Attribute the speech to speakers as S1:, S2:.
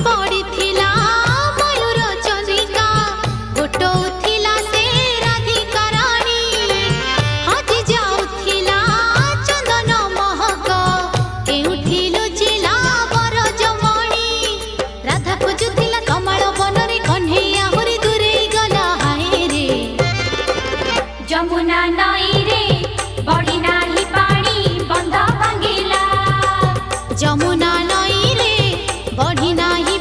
S1: पड़िथिला मयूर चंद्रिका गोटौथिला से राधिका रानी हजि जाउथिला चंदन महक केउठी लुचिला बरजमणि राधा खोजुथिला कमल बनरे कन्हैया हरि दूरे गला हाय रे
S2: जमुना नई रे बड़ी नाही पानी बंध भांगिला
S1: जमुना नई रे बढ़ी नाही